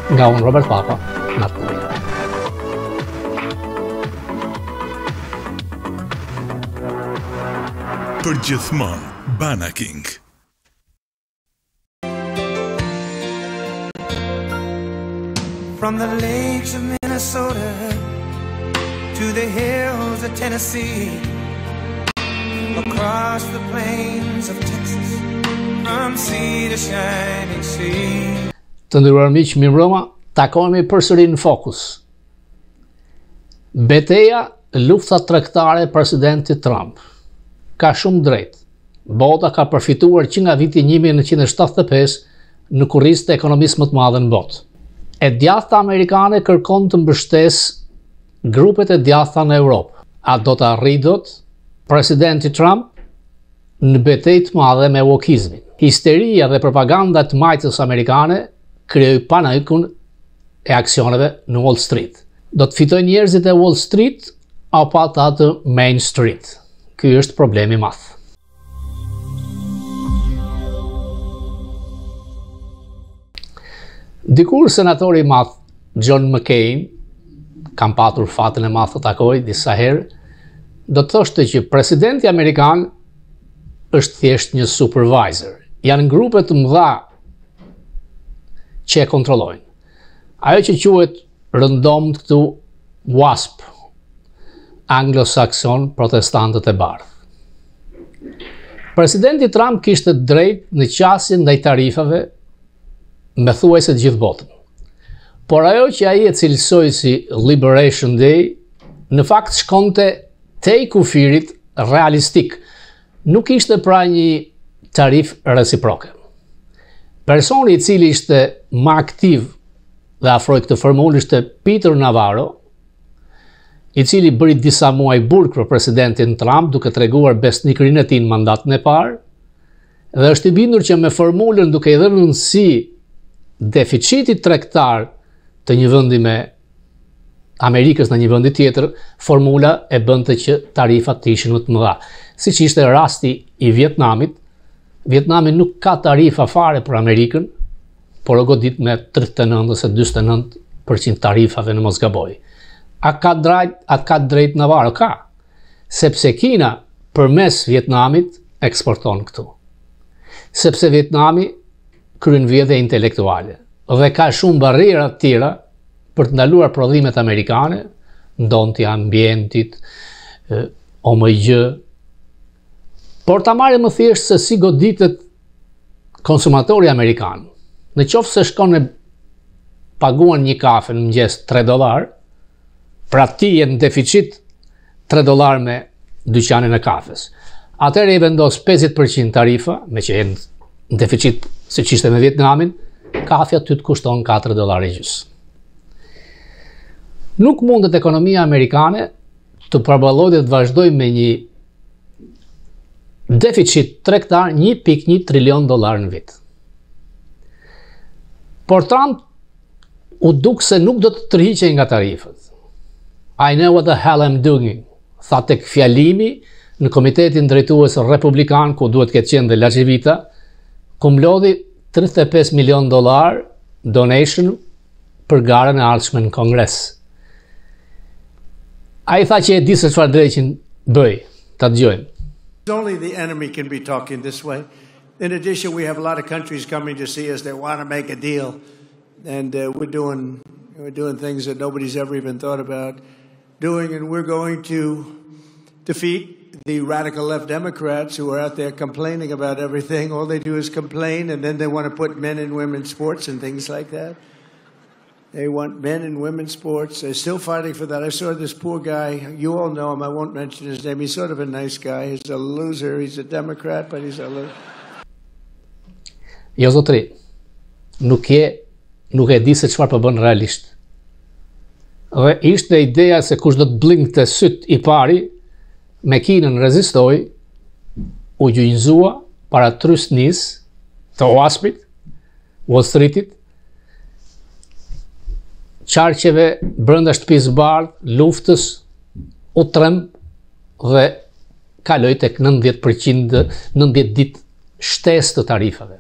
Nga unë Robert Papa, natë të mirë. Për gjithmonë, Bana King. From the lakes of Minnesota to the hills of Tennessee, across the plains of Texas, from sea to shining sea. Të nderuar miq, mirëmbrëma, takohemi përsëri në Fokus. Betejë, lufta tregtare e presidentit Trump. Ka shumë drejt. Bota ka përfituar që nga viti 1975 në kurrizë të ekonomisë më të madhe në botë. E djathta amerikane kërkon të mbështesë grupet e djathta në Europë. A do të arrijë dot presidenti Trump në betejë të madhe me wokizmin? Histeria dhe propaganda të majtës amerikane krijoi panikun e aksioneve në Wall Street. Do të fitojnë njerëzit e Wall Street apo ata të Main Street? Ky është problemi i madh. Dikur senatori i madh John McCain, kam patur fatin e madh të takoj disa herë, do të thoshte që presidenti amerikan është thjesht një supervisor. Janë grupe të mëdha që e kontrollojnë. Ajo që quhet rëndomt këtu WASP, Anglo-Sakson protestantët e bardhë. Presidenti Trump kishte drejt në qasjen ndaj tarifave me thuajse të gjithë botën. Por ajo që ai e cilësoi si Liberation Day, në fakt shkonte tej kufirit realistik. Nuk ishte pra një tarif reciproke. Personi i cili ishte më aktiv dhe afroi këtë formulë ishte Peter Navarro, i cili bëri disa muaj burg për presidentin Trump duke treguar besnikërinë e tij në mandatin e parë, dhe është i bindur që me formulën duke i dhënë rëndësi deficitit tregtar të një vendi me Amerikës në një vendi tjetër, formula e bënte që tarifat të ishin më të mëdha. Siç ishte rasti i Vietnamit, Vietnami nuk ka tarifa fare për Amerikën, por u godit me 39 ose 49% tarifave në mos gaboj. A ka drejt Navarro? Ka. Sepse Kina përmes Vietnamit eksporton këtu. Sepse Vietnami kryen vjedhje intelektuale dhe ka shumë barriera të tjera për të ndaluar prodhimet amerikane, ndonti ambientit, OMG. Por ta marrim më thjesht se si goditet konsumatori amerikan. Në qoftë se shkon e paguan një kafe në mëngjes $3, pra ti je në deficit $3 me dyqanin e kafes. Atëherë i vendos 50% tarifa, me që je në deficit siç ishte me Vietnamin, kafja ty të kushton $4.5. Nuk mundet ekonomia amerikane të përballojë dhe të vazhdojë me një deficit tregtar $1.1 trilion në vit. Por Trump u duk se nuk do të tërhiqej nga tarifat. I know what the hell I'm doing, tha tek fjalimi në komitetin drejtues republikan ku duhet ketë qenë dhe Lachivita, ku mlodhi $35 milion donation për garën e ardhshme në Kongres. Ai tha që e di se çfarë drejtin bëj. Ta dëgjojmë. Only the enemy can be talking this way. In addition, we have a lot of countries coming to see us that want to make a deal, and we're doing things that nobody's ever even thought about doing, and we're going to defeat the radical left Democrats who are out there complaining about everything. All they do is complain, and then they want to put men and women's sports and things like that. They want men and women's sports. They're still fighting for that. I saw this poor guy. You all know him. I won't mention his name. He's sort of a nice guy. He's a loser. He's a Democrat, but he's a loser. Jo zotri, nuk e di se çfarë po bën realisht. Dhe ishte ideja se kush do të blingte syt i pari, me Kinën rezistoi, u gjynjëzua para trysnisë të WASP-it, Wall Street-it, qarqeve brenda shtëpisë bardh, luftës, u trem dhe kaloi tek 90% 90 ditë shtesë të tarifave.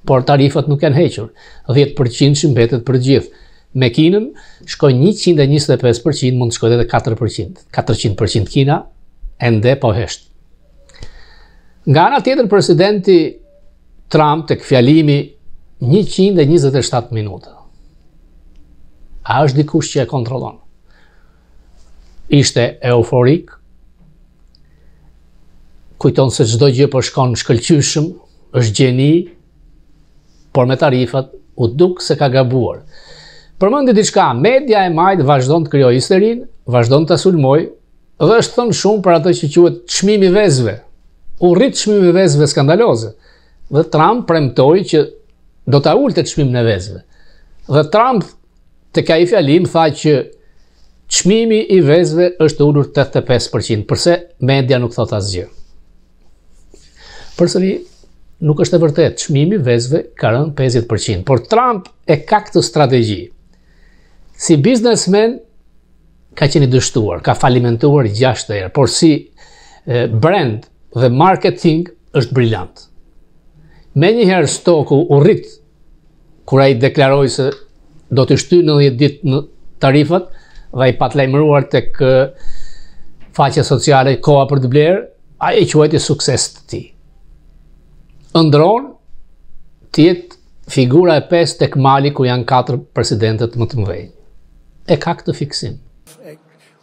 por tarifat nuk janë hequr. 10% që mbetet për gjithë. Me Kinën shkoj 125%, mund të shkoj edhe 4%. 400% Kina, ende po hesht. Nga ana tjetër, presidenti Trump tek fjalimi 127 minuta. A është dikush që e kontrollon? Ishte euforik, kujton se çdo gjë po shkon shkëlqyshëm, është gjeni, por me tarifat u duk se ka gabuar. Përmendi diçka, media e majt vazhdon të krijojë histerinë, vazhdon të sulmoj, dhe është thënë shumë për atë që quhet çmimi i vezëve. U rrit çmimi i vezëve skandaloze. Dhe Trump premtoi që do ta ulte çmimin e vezëve. Dhe Trump tek ai fjalim tha që çmimi i vezëve është ulur 85%, përse media nuk thot asgjë. Përsëri, nuk është e vërtet, çmimi i vezëve ka rënë 50%, por Trump e ka këtë strategji. Si biznesmen ka qenë i dështuar, ka falimentuar 6 herë, por si brand dhe marketing është brillant. Menjëherë stoku u rrit kur ai deklaroi se do të shtyjë 90 ditë në tarifat dhe ai patlajmëruar tek faqja sociale Koha për të blerë, ai e quajti sukses të tij. Ndron të jetë figura e 5 tek Mali ku janë 4 presidentët më të mëdhenj. E ka këtë fiksim.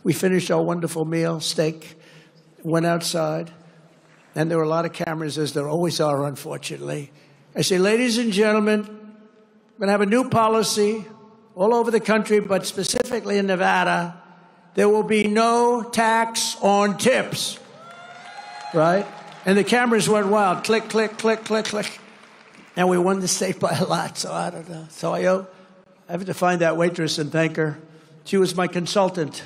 We finished our wonderful meal, steak, went outside, and there were a lot of cameras, as there always are, unfortunately. I say, ladies and gentlemen, we're going to have a new policy all over the country, but specifically in Nevada. There will be no tax on tips, right? And the cameras went wild, click, click, click, click, click. And we won the state by a lot, so I don't know. So I have to find that waitress and thank her. She was my consultant.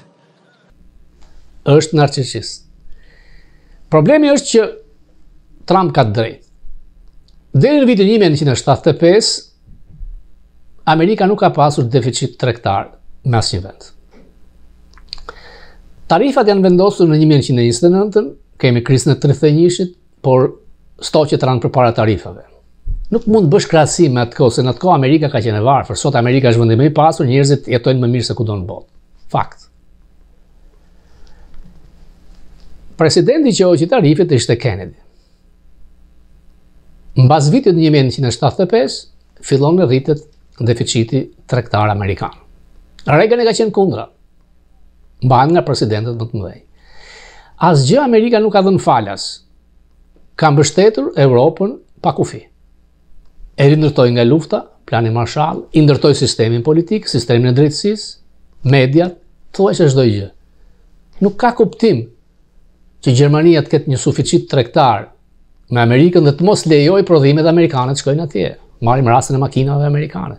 Është narcisist. Problemi është që Trump ka drejt. Deri në vitin 1975, Amerika nuk ka pasur deficit tregtar me asnjë vend. Tarifat janë vendosur në 1929, kemi krizën e 31-shit, por stoqet ranë përpara tarifave. Nuk mund të bësh krahasim me atë kohë, se në atë kohë Amerika ka qenë e varfër. Sot Amerika është vendi më i pasur, njerëzit jetojnë më mirë se kudo në botë. Fakt. Presidenti që hoqi tarifet ishte Kennedy. Mbas vitit 1975, fillon të rritet deficiti tregtar amerikan. Reagan e ka qenë kundra. Mbahet nga presidentët më të mëdhenj. Asgjë Amerika nuk ka dhënë falas. Ka mbështetur Europën pa kufi. E rindërtoi nga lufta, plani Marshall, i ndërtoi sistemin politik, sistemin e drejtësisë, mediat, thuajse çdo gjë. Nuk ka kuptim që Gjermania të ketë një suficit tregtar me Amerikën dhe të mos lejoj prodhimet amerikane të shkojnë atje. Marrim rastin e makinave amerikane.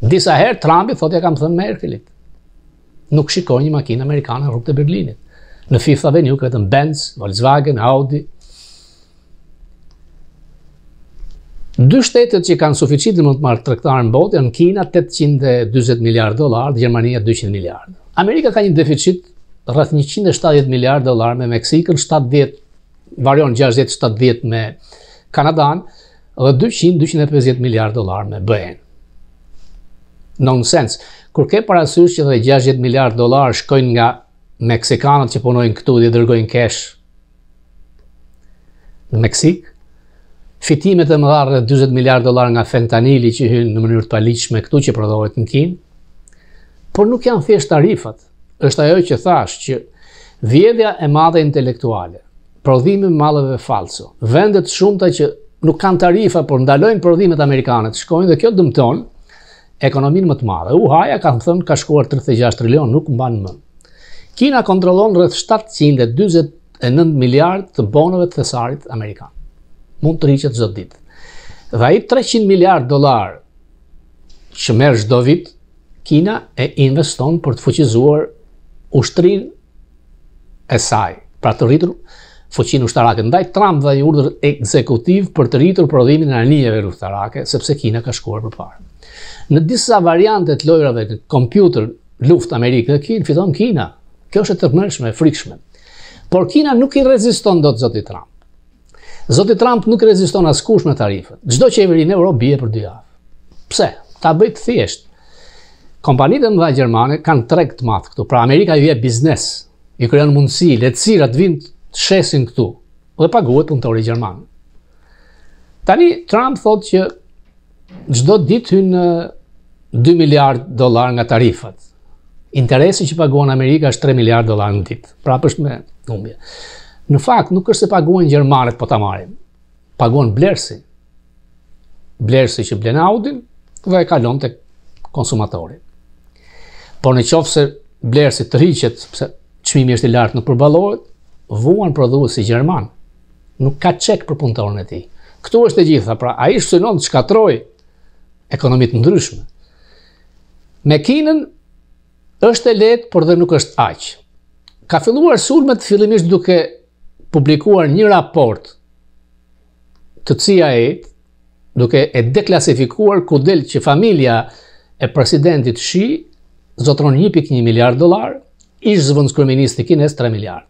Disa herë Trumpi thotë ja kam thënë Merkelit. Nuk shikoj një makinë amerikane në rrugët e Berlinit. Në Fifth Avenue ka vetëm Benz, Volkswagen, Audi. Dy shtetet që kanë suficitin më të madh tregtar në botë janë Kina 840 miliardë dollar, Gjermania 200 miliardë. Amerika ka një deficit rreth 170 miliardë dollar me Meksikën, 70, varion 60-70 me Kanadan dhe 200-250 miliardë dollar me BE. Nonsense. Kur ke parasysh që dhe 60 miliardë dollar shkojnë nga meksikanët që punojnë këtu dhe dërgojnë cash në Meksik, fitimet e mëdha rreth 40 miliardë dollar nga fentanili që hyn në mënyrë të paligjshme këtu që prodhohet në Kinë, por nuk janë thjesht tarifat. Është ajo që thash që vjedhja e madhe intelektuale, prodhimi i malleve falso, vendet shumëta që nuk kanë tarifa por ndalojnë prodhimet amerikane të shkojnë dhe kjo dëmton ekonominë më të madhe. UHA-ja kanë thënë ka shkuar 36 trilion, nuk mban më. Kina kontrollon rreth 749 miliardë të bonave të thesarit amerikan. Mund të rriqet çdo ditë. Dhe ai 300 miliardë dollar që merr çdo vit, Kina e investon për të fuqizuar ushtrinë e saj, pra të rritur fuqinë ushtarake. Ndaj Trump dha një urdhër ekzekutiv për të rritur prodhimin e anijeve ushtarake, sepse Kina ka shkuar përpara. Në disa variante të lojrave në kompjuter, luftë Amerikë dhe Kinë, fiton Kina. Kjo është e tërmërshme, e frikshme. Por Kina nuk i reziston dot zoti Trump. Zoti Trump nuk reziston askush me tarifët. Çdo qeveri në Europë bie për 2 javë. Pse? Ta bëj të thjesht. Kompanitë e mëdha gjermane kanë treg të madh këtu. Pra Amerika ju jep biznes, ju krijon mundësi, lehtësira të vinë të shesin këtu dhe paguhet punëtori gjerman. Tani Trump thotë që çdo ditë hyn $2 miliardë nga tarifat. Interesi që paguan Amerika është $3 miliardë në ditë. Prapë është me humbje. Në fakt nuk është se paguajnë gjermanët po ta marrin. Paguan blersi. Blersi që blen Audin dhe e kalon tek konsumatori. Por në qoftë se blersi të rriqet sepse çmimi është i lartë nuk përballohet, vuan prodhuesi gjerman. Nuk ka çek për punëtorin e tij. Këtu është e gjitha, pra ai synon të shkatrojë ekonomitë ndryshme. Me Kinën është e lehtë, por dhe nuk është aq. Ka filluar sulmet fillimisht duke publikuar një raport të CIA-t, duke e deklasifikuar ku del që familja e presidentit Xi zotron $1.1 miliard, ish zëvendëskryeministi kines $3 miliard.